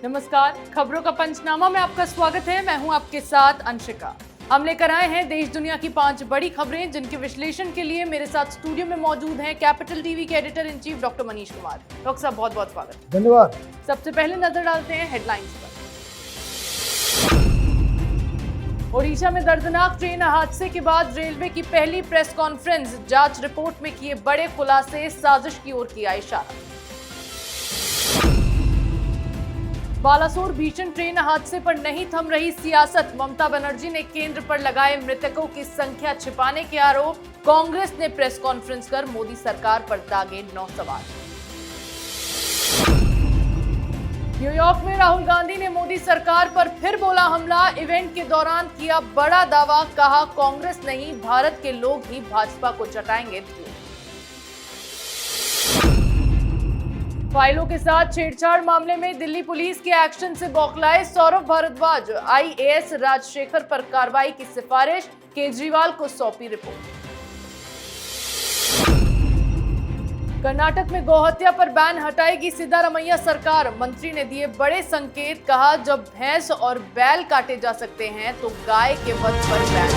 नमस्कार, खबरों का पंचनामा में आपका स्वागत है। मैं हूं आपके साथ अंशिका। हम लेकर आए हैं देश दुनिया की 5 बड़ी खबरें, जिनके विश्लेषण के लिए मेरे साथ स्टूडियो में मौजूद हैं कैपिटल टीवी के editor in chief doctor Manish Kumar. Doctor साहब, बहुत बहुत स्वागत। धन्यवाद। सबसे पहले नजर डालते हैं हेडलाइंस पर। ओडिशा में दर्दनाक ट्रेन हादसे के बाद रेलवे की पहली प्रेस कॉन्फ्रेंस, जांच रिपोर्ट में किए बड़े खुलासे, साजिश की ओर किया इशारा। बालासोर भीषण ट्रेन हादसे पर नहीं थम रही सियासत, ममता बनर्जी ने केंद्र पर लगाए मृतकों की संख्या छिपाने के आरोप। कांग्रेस ने प्रेस कॉन्फ्रेंस कर मोदी सरकार पर दागे 9 सवाल। न्यूयॉर्क में राहुल गांधी ने मोदी सरकार पर फिर बोला हमला, इवेंट के दौरान किया बड़ा दावा, कहा कांग्रेस नहीं भारत के लोग ही भाजपा को चटाएंगे धूल। फाइलों के साथ छेड़छाड़ मामले में दिल्ली पुलिस के एक्शन से बौखलाए सौरभ भारद्वाज, आईएएस राजशेखर पर कार्रवाई की सिफारिश, केजरीवाल को सौंपी रिपोर्ट। कर्नाटक में गौहत्या पर बैन हटाएगी सिद्धारमैया सरकार, मंत्री ने दिए बड़े संकेत, कहा जब भैंस और बैल काटे जा सकते हैं तो गाय के वध पर बैन।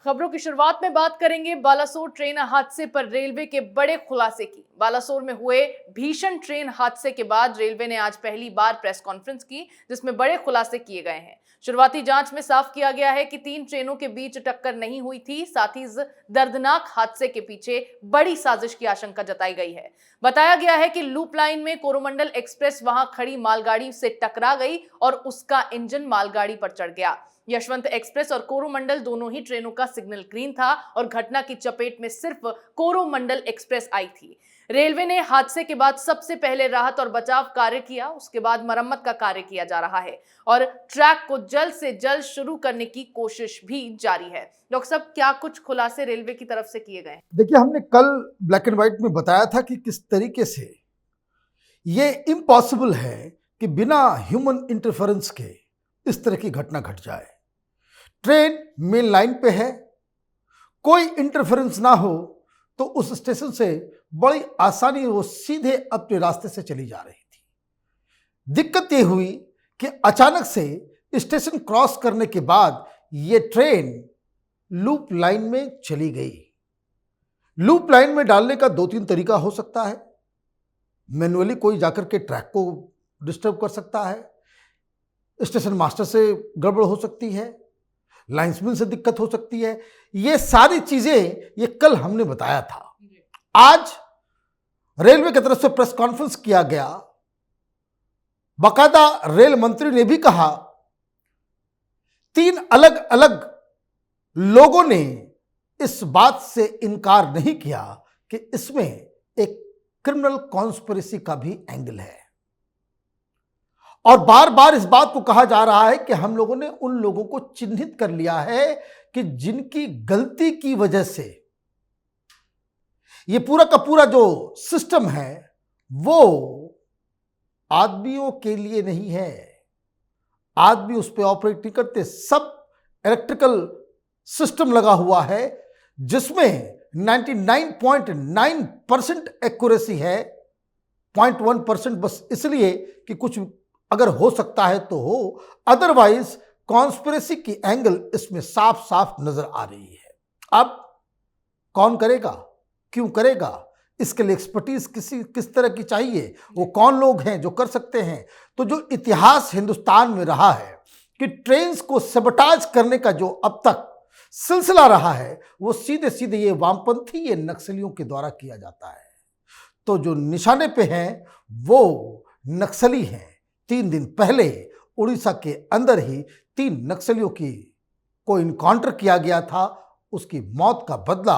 खबरों की शुरुआत में बात करेंगे बालासोर ट्रेन हादसे पर रेलवे के बड़े खुलासे की। बालासोर में हुए भीषण ट्रेन हादसे के बाद रेलवे ने आज पहली बार प्रेस कॉन्फ्रेंस की, जिसमें बड़े खुलासे किए गए हैं। शुरुआती जांच में साफ किया गया है कि 3 ट्रेनों के बीच टक्कर नहीं हुई थी। साथ ही इस दर्दनाक हादसे के पीछे बड़ी साजिश की आशंका जताई गई है। बताया गया है कि लूप लाइन में कोरोमंडल एक्सप्रेस वहां खड़ी मालगाड़ी से टकरा गई और उसका इंजन मालगाड़ी पर चढ़ गया। यशवंत एक्सप्रेस और कोरोमंडल दोनों ही ट्रेनों का सिग्नल ग्रीन था और घटना की चपेट में सिर्फ कोरोमंडल एक्सप्रेस आई थी। रेलवे ने हादसे के बाद सबसे पहले राहत और बचाव कार्य किया, उसके बाद मरम्मत का कार्य किया जा रहा है और ट्रैक को जल्द से जल्द शुरू करने की कोशिश भी जारी है। डॉक्टर साहब, क्या कुछ खुलासे रेलवे की तरफ से किए गए? देखिए, हमने कल ब्लैक एंड व्हाइट में बताया था कि किस तरीके से ये इम्पॉसिबल है कि बिना ह्यूमन इंटरफेरेंस के इस तरह की घटना घट जाए। ट्रेन मेन लाइन पे है, कोई इंटरफेरेंस ना हो तो उस स्टेशन से बड़ी आसानी वो सीधे अपने रास्ते से चली जा रही थी। दिक्कत ये हुई कि अचानक से स्टेशन क्रॉस करने के बाद ये ट्रेन लूप लाइन में चली गई। लूप लाइन में डालने का 2-3 तरीका हो सकता है। मैन्युअली कोई जाकर के ट्रैक को डिस्टर्ब कर सकता है, स्टेशन मास्टर से गड़बड़ हो सकती है, लाइन्समैन से दिक्कत हो सकती है। ये सारी चीजें ये कल हमने बताया था। आज रेलवे की तरफ से प्रेस कॉन्फ्रेंस किया गया। बाकायदा रेल मंत्री ने भी कहा, 3 अलग अलग लोगों ने इस बात से इनकार नहीं किया कि इसमें एक क्रिमिनल कॉन्स्पिरेसी का भी एंगल है। और बार बार इस बात को कहा जा रहा है कि हम लोगों ने उन लोगों को चिन्हित कर लिया है कि जिनकी गलती की वजह से ये पूरा का पूरा जो सिस्टम है वो आदमियों के लिए नहीं है। आदमी उस पर ऑपरेट नहीं करते। सब इलेक्ट्रिकल सिस्टम लगा हुआ है जिसमें 99.9% एक्यूरेसी है, 0.1% बस इसलिए कि कुछ अगर हो सकता है तो हो, अदरवाइज कॉन्स्पिरेसी की एंगल इसमें साफ साफ नजर आ रही है। अब कौन करेगा, क्यों करेगा, इसके लिए एक्सपर्टीज किस तरह की चाहिए, वो कौन लोग हैं जो कर सकते हैं। तो जो इतिहास हिंदुस्तान में रहा है कि ट्रेन्स को सबटाज करने का जो अब तक सिलसिला रहा है वो सीधे सीधे ये वामपंथी, ये नक्सलियों के द्वारा किया जाता है। तो जो निशाने पे हैं वो नक्सली हैं। 3 दिन पहले उड़ीसा के अंदर ही 3 नक्सलियों को इनकाउंटर किया गया था। उसकी मौत का बदला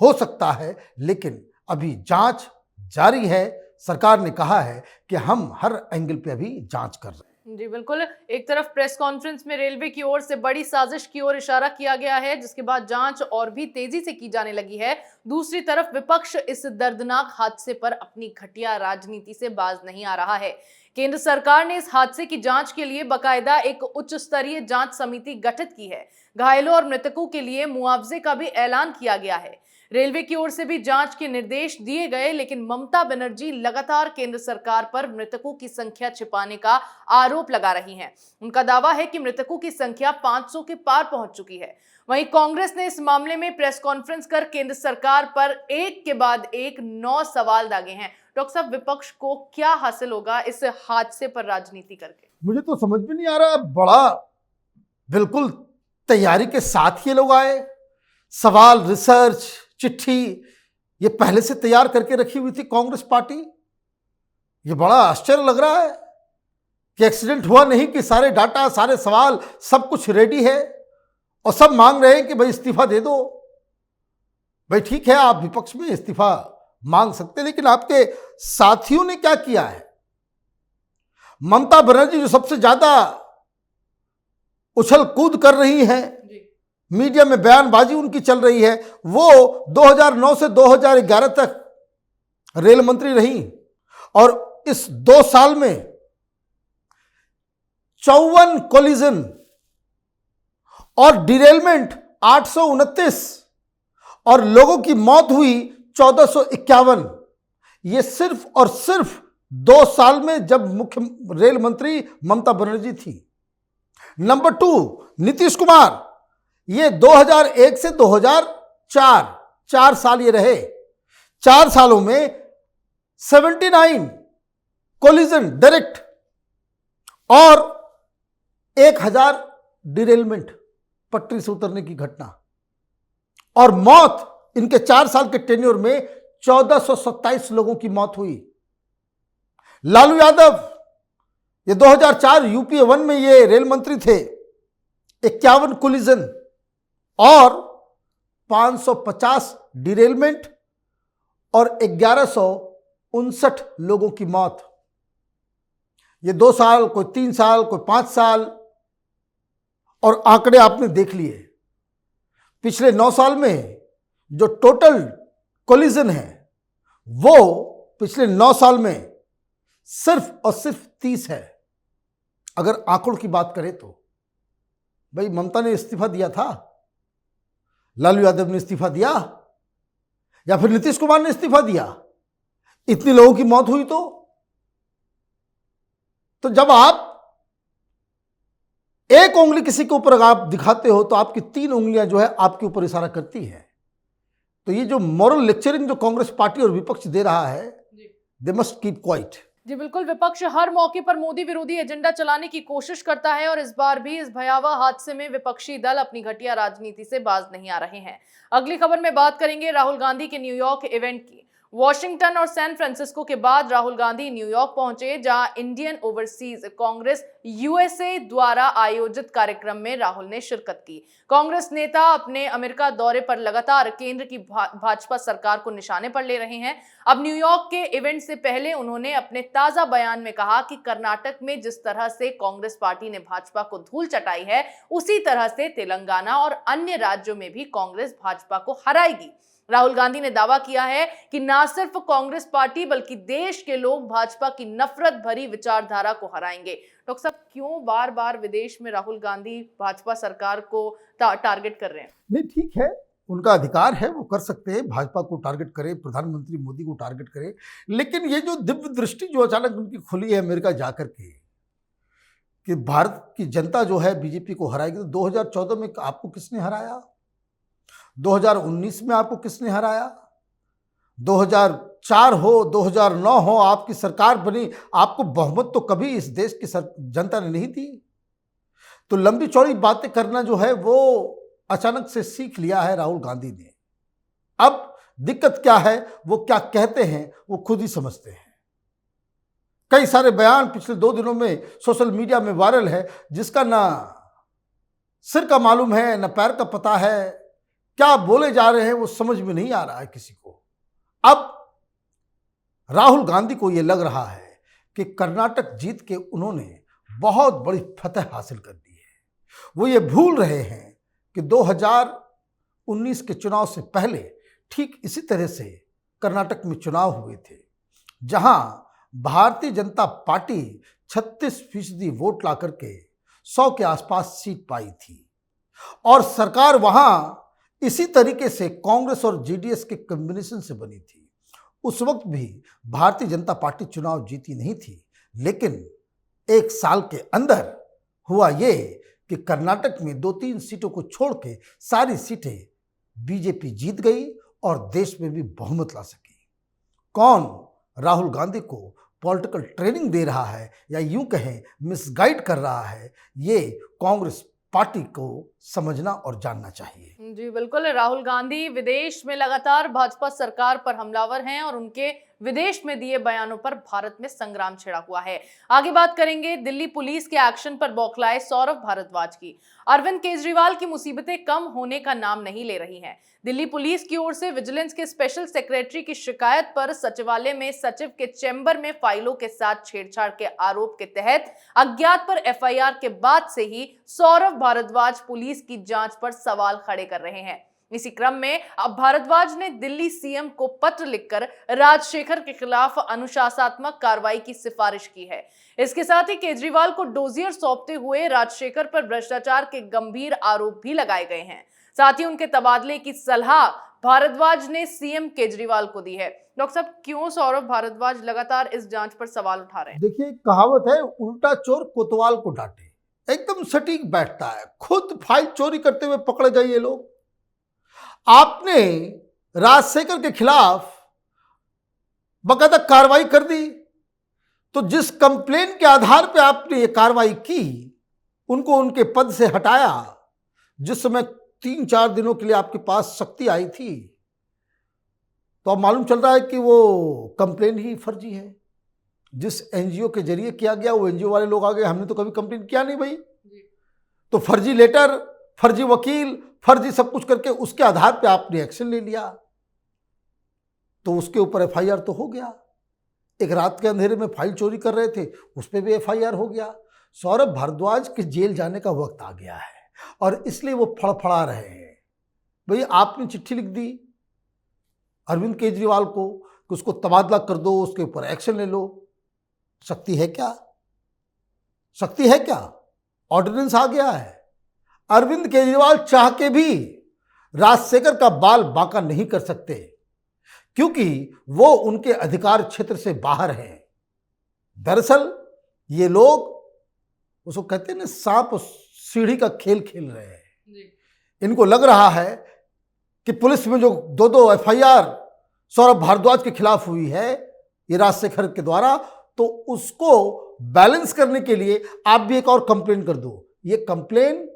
हो सकता है, लेकिन अभी जांच जारी है। सरकार ने कहा है कि हम हर एंगल पे अभी जांच कर रहे हैं। जी बिल्कुल, एक तरफ प्रेस कॉन्फ्रेंस में रेलवे की ओर से बड़ी साजिश की ओर इशारा किया गया है, जिसके बाद जांच और भी तेजी से की जाने लगी है। दूसरी तरफ विपक्ष इस दर्दनाक हादसे पर अपनी घटिया राजनीति से बाज नहीं आ रहा है। केंद्र सरकार ने इस हादसे की जांच के लिए बकायदा एक उच्च स्तरीय जांच समिति गठित की है। घायलों और मृतकों के लिए मुआवजे का भी ऐलान किया गया है। रेलवे की ओर से भी जांच के निर्देश दिए गए, लेकिन ममता बनर्जी लगातार केंद्र सरकार पर मृतकों की संख्या छिपाने का आरोप लगा रही हैं। उनका दावा है कि मृतकों की संख्या 500 के पार पहुंच चुकी है। वहीं कांग्रेस ने इस मामले में प्रेस कॉन्फ्रेंस कर केंद्र सरकार पर एक के बाद एक 9 सवाल दागे हैं। डॉक्टर साहब, विपक्ष को क्या हासिल होगा इस हादसे पर राजनीति करके? मुझे तो समझ में नहीं आ रहा। बड़ा बिल्कुल तैयारी के साथ ये लोग आए, सवाल, रिसर्च, चिट्ठी ये पहले से तैयार करके रखी हुई थी कांग्रेस पार्टी। ये बड़ा आश्चर्य लग रहा है कि एक्सीडेंट हुआ नहीं, कि सारे डाटा, सारे सवाल, सब कुछ रेडी है और सब मांग रहे हैं कि भाई इस्तीफा दे दो। भाई ठीक है, आप विपक्ष में इस्तीफा मांग सकते हैं, लेकिन आपके साथियों ने क्या किया है? ममता बनर्जी जो सबसे ज्यादा उछल कूद कर रही हैं, मीडिया में बयानबाजी उनकी चल रही है, वो 2009 से 2011 तक रेल मंत्री रही और इस 2 साल में 54 कोलिजन और डिरेलमेंट 829 और लोगों की मौत हुई 1451। ये सिर्फ और सिर्फ 2 साल में, जब मुख्य रेल मंत्री ममता बनर्जी थी। नंबर 2, नीतीश कुमार, ये 2001 से 2004 4 साल ये रहे। 4 सालों में 79 कोलिजन डायरेक्ट और 1000 डिरेलमेंट, पटरी से उतरने की घटना, और मौत इनके 4 साल के टेन्योर में 1427 लोगों की मौत हुई। लालू यादव, ये 2004 यूपीए 1 में ये रेल मंत्री थे, 51 कोलिजन और 550 डिरेलमेंट और 1159 लोगों की मौत। ये 2 साल, कोई 3 साल, कोई 5 साल, और आंकड़े आपने देख लिए। पिछले 9 साल में जो टोटल कोलिजन है वो पिछले 9 साल में सिर्फ और सिर्फ 30 है। अगर आंकड़ों की बात करें तो भाई ममता ने इस्तीफा दिया था, लालू यादव ने इस्तीफा दिया, या फिर नीतीश कुमार ने इस्तीफा दिया? इतनी लोगों की मौत हुई तो जब आप एक उंगली किसी के ऊपर आप दिखाते हो तो आपकी 3 उंगलियां जो है आपके ऊपर इशारा करती है। तो ये जो मॉरल लेक्चरिंग जो कांग्रेस पार्टी और विपक्ष दे रहा है, दे मस्ट कीप क्वाइट। जी बिल्कुल, विपक्ष हर मौके पर मोदी विरोधी एजेंडा चलाने की कोशिश करता है और इस बार भी इस भयावह हादसे में विपक्षी दल अपनी घटिया राजनीति से बाज नहीं आ रहे हैं। अगली खबर में बात करेंगे राहुल गांधी के न्यूयॉर्क इवेंट की। वॉशिंगटन और सैन फ्रांसिस्को के बाद राहुल गांधी न्यूयॉर्क पहुंचे, जहां इंडियन ओवरसीज कांग्रेस यूएसए द्वारा आयोजित कार्यक्रम में राहुल ने शिरकत की। कांग्रेस नेता अपने अमेरिका दौरे पर लगातार केंद्र की भाजपा सरकार को निशाने पर ले रहे हैं। अब न्यूयॉर्क के इवेंट से पहले उन्होंने अपने ताजा बयान में कहा कि कर्नाटक में जिस तरह से कांग्रेस पार्टी ने भाजपा को धूल चटाई है, उसी तरह से तेलंगाना और अन्य राज्यों में भी कांग्रेस भाजपा को हराएगी। राहुल गांधी ने दावा किया है कि न सिर्फ कांग्रेस पार्टी बल्कि देश के लोग भाजपा की नफरत भरी विचारधारा को हराएंगे। डॉक्टर साहब, क्यों बार बार विदेश में राहुल गांधी भाजपा सरकार को टारगेट कर रहे हैं? नहीं, ठीक है, उनका अधिकार है, वो कर सकते हैं, भाजपा को टारगेट करें, प्रधानमंत्री मोदी को टारगेट करें। लेकिन ये जो दिव्य दृष्टि जो अचानक उनकी खुली है अमेरिका जाकर के, कि भारत की जनता जो है बीजेपी को हराएगी, तो 2014 में आपको किसने हराया? 2019 में आपको किसने हराया? 2004 हो, 2009 हो, आपकी सरकार बनी, आपको बहुमत तो कभी इस देश की जनता ने नहीं दी। तो लंबी चौड़ी बातें करना जो है वो अचानक से सीख लिया है राहुल गांधी ने। अब दिक्कत क्या है, वो क्या कहते हैं वो खुद ही समझते हैं। कई सारे बयान पिछले 2 दिनों में सोशल मीडिया में वायरल है, जिसका ना सिर का मालूम है ना पैर का पता है। क्या बोले जा रहे हैं वो समझ में नहीं आ रहा है किसी को। अब राहुल गांधी को यह लग रहा है कि कर्नाटक जीत के उन्होंने बहुत बड़ी फतह हासिल कर दी है। वो ये भूल रहे हैं कि 2019 के चुनाव से पहले ठीक इसी तरह से कर्नाटक में चुनाव हुए थे, जहां भारतीय जनता पार्टी 36% वोट ला करके 100 के आसपास सीट पाई थी और सरकार वहां इसी तरीके से कांग्रेस और जेडीएस के कॉम्बिनेशन से बनी थी। उस वक्त भी भारतीय जनता पार्टी चुनाव जीती नहीं थी, लेकिन एक साल के अंदर हुआ ये कि कर्नाटक में 2-3 सीटों को छोड़ के सारी सीटें बीजेपी जीत गई और देश में भी बहुमत ला सकी। कौन राहुल गांधी को पॉलिटिकल ट्रेनिंग दे रहा है या यूं कहें मिसगाइड कर रहा है, ये कांग्रेस पार्टी को समझना और जानना चाहिए। जी बिल्कुल, राहुल गांधी विदेश में लगातार भाजपा सरकार पर हमलावर हैं और उनके विदेश में दिए बयानों पर भारत में संग्राम छिड़ा हुआ है। आगे बात करेंगे दिल्ली पुलिस के एक्शन पर बौखलाए सौरभ भारद्वाज की। अरविंद केजरीवाल की मुसीबतें कम होने का नाम नहीं ले रही हैं। दिल्ली पुलिस की ओर से विजिलेंस के स्पेशल सेक्रेटरी की शिकायत पर सचिवालय में सचिव के चैम्बर में फाइलों के साथ छेड़छाड़ के आरोप के तहत अज्ञात पर एफआईआर के बाद से ही सौरभ भारद्वाज पुलिस की जांच पर सवाल खड़े कर रहे हैं। इसी क्रम में अब भारद्वाज ने दिल्ली सीएम को पत्र लिखकर राजशेखर के खिलाफ अनुशासनात्मक कार्रवाई की सिफारिश की है। इसके साथ ही केजरीवाल को डोजियर सौंपते हुए राजशेखर पर भ्रष्टाचार के गंभीर आरोप भी लगाए गए हैं। साथ ही उनके तबादले की सलाह भारद्वाज ने सीएम केजरीवाल को दी है। डॉक्टर साहब, क्यों सौरभ भारद्वाज लगातार इस जांच पर सवाल उठा रहे हैं? देखिए, कहावत है उल्टा चोर कोतवाल को डांटे, एकदम सटीक बैठता है। खुद फाइल चोरी करते हुए पकड़े गए ये लोग। आपने राजशेखर के खिलाफ बकायदा कार्रवाई कर दी, तो जिस कंप्लेन के आधार पर आपने ये कार्रवाई की, उनको उनके पद से हटाया, जिस समय 3-4 दिनों के लिए आपके पास शक्ति आई थी, तो अब मालूम चल रहा है कि वो कंप्लेन ही फर्जी है। जिस एनजीओ के जरिए किया गया, वो एनजीओ वाले लोग आ गए, हमने तो कभी कंप्लेन किया नहीं भाई। तो फर्जी लेटर, फर्जी वकील, फर्जी सब कुछ करके उसके आधार पे आपने एक्शन ले लिया, तो उसके ऊपर एफआईआर तो हो गया। एक रात के अंधेरे में फाइल चोरी कर रहे थे, उस पर भी एफआईआर हो गया। सौरभ भारद्वाज के जेल जाने का वक्त आ गया है और इसलिए वो फड़फड़ा रहे हैं। भाई, आपने चिट्ठी लिख दी अरविंद केजरीवाल को कि उसको तबादला कर दो, उसके ऊपर एक्शन ले लो। शक्ति है क्या? शक्ति है क्या? ऑर्डिनेंस आ गया है। अरविंद केजरीवाल चाह के भी राजशेखर का बाल बांका नहीं कर सकते, क्योंकि वो उनके अधिकार क्षेत्र से बाहर हैं। दरअसल ये लोग उसको कहते हैं ना, सांप सीढ़ी का खेल खेल रहे हैं। इनको लग रहा है कि पुलिस में जो 2-2 एफआईआर सौरभ भारद्वाज के खिलाफ हुई है ये राजशेखर के द्वारा, तो उसको बैलेंस करने के लिए आप भी एक और कंप्लेन कर दो। ये कंप्लेन,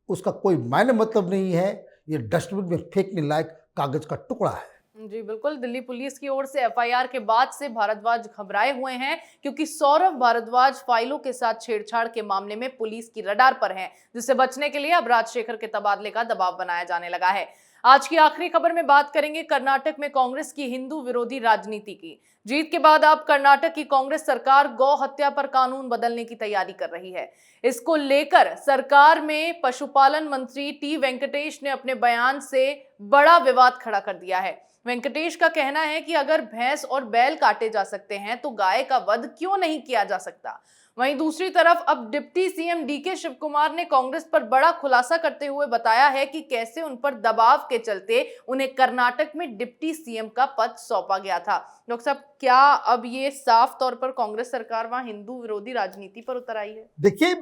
उसका कोई मायने मतलब नहीं है, ये डस्टबिन में फेंकने लायक कागज का टुकड़ा है। जी बिल्कुल, दिल्ली पुलिस की ओर से एफआईआर के बाद से भारद्वाज घबराए हुए हैं, क्योंकि सौरभ भारद्वाज फाइलों के साथ छेड़छाड़ के मामले में पुलिस की रडार पर हैं, जिससे बचने के लिए अब राजशेखर के तबादले का दबाव बनाया जाने लगा है। आज की आखिरी खबर में बात करेंगे कर्नाटक में कांग्रेस की हिंदू विरोधी राजनीति की। जीत के बाद अब कर्नाटक की कांग्रेस सरकार गौ हत्या पर कानून बदलने की तैयारी कर रही है। इसको लेकर सरकार में पशुपालन मंत्री टी वेंकटेश ने अपने बयान से बड़ा विवाद खड़ा कर दिया है। वेंकटेश का कहना है कि अगर भैंस और बैल काटे जा सकते हैं तो गाय का वध क्यों नहीं किया जा सकता। वहीं दूसरी तरफ अब डिप्टी सीएम डीके शिवकुमार ने कांग्रेस पर बड़ा खुलासा करते हुए बताया है कि कैसे उन पर दबाव के चलते उन्हें कर्नाटक में डिप्टी सीएम का पद सौंपा गया था। डॉक्टर साहब, क्या अब ये साफ तौर पर कांग्रेस सरकार वहां हिंदू विरोधी राजनीति पर उतर आई है? देखिए,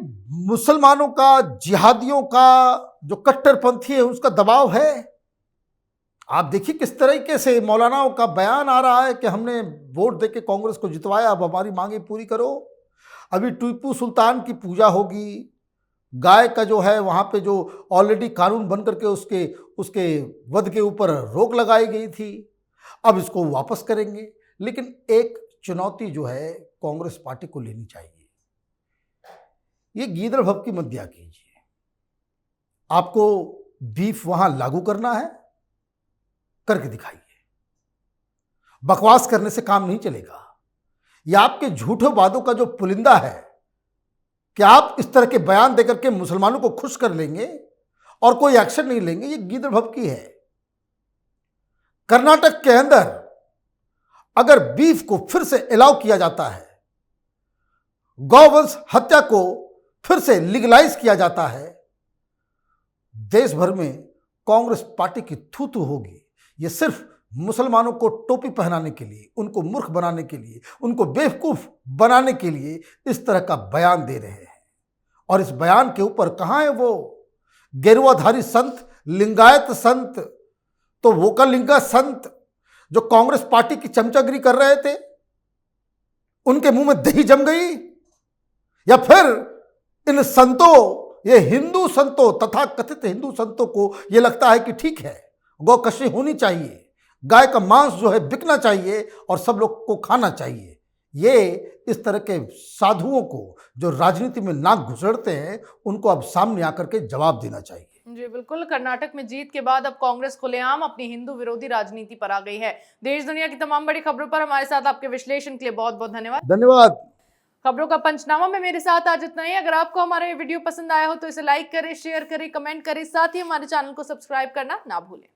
मुसलमानों का, जिहादियों का, जो कट्टरपंथी है, उसका दबाव है। आप देखिए किस तरीके से मौलानाओं का बयान आ रहा है कि हमने वोट देके कांग्रेस को जितवाया, अब हमारी मांगे पूरी करो। अभी टीपू सुल्तान की पूजा होगी, गाय का जो है वहाँ पे जो ऑलरेडी कानून बन करके उसके वध के ऊपर रोक लगाई गई थी, अब इसको वापस करेंगे। लेकिन एक चुनौती जो है कांग्रेस पार्टी को लेनी चाहिए, ये गीदड़ भव की मत दिया कीजिए। आपको बीफ वहाँ लागू करना है, करके दिखाइए। बकवास करने से काम नहीं चलेगा। यह आपके झूठे वादों का जो पुलिंदा है कि आप इस तरह के बयान देकर के मुसलमानों को खुश कर लेंगे और कोई एक्शन नहीं लेंगे, ये गीदड़ भव की है। कर्नाटक के अंदर अगर बीफ को फिर से अलाउ किया जाता है, गौवंश हत्या को फिर से लीगलाइज किया जाता है, देश भर में कांग्रेस पार्टी की थू-थू होगी। ये सिर्फ मुसलमानों को टोपी पहनाने के लिए, उनको मूर्ख बनाने के लिए, उनको बेवकूफ बनाने के लिए इस तरह का बयान दे रहे हैं। और इस बयान के ऊपर कहाँ है वो गेरुआधारी संत, लिंगायत संत, तो वोकलिंगा संत जो कांग्रेस पार्टी की चमचागिरी कर रहे थे, उनके मुंह में दही जम गई? या फिर इन संतों, ये हिंदू संतों, तथा कथित हिंदू संतों को यह लगता है कि ठीक है, गौकशी होनी चाहिए, गाय का मांस जो है बिकना चाहिए और सब लोग को खाना चाहिए। ये इस तरह के साधुओं को जो राजनीति में नाक घुसड़ते हैं, उनको अब सामने आकर के जवाब देना चाहिए। जी बिल्कुल, कर्नाटक में जीत के बाद अब कांग्रेस खुलेआम अपनी हिंदू विरोधी राजनीति पर आ गई है। देश दुनिया की तमाम बड़ी खबरों पर हमारे साथ आपके विश्लेषण के लिए बहुत बहुत धन्यवाद। धन्यवाद। खबरों का पंचनामा में मेरे साथ आज इतना ही। अगर आपको हमारा ये वीडियो पसंद आया हो तो इसे लाइक करें, शेयर करें, कमेंट करें, साथ ही हमारे चैनल को सब्सक्राइब करना ना भूलें।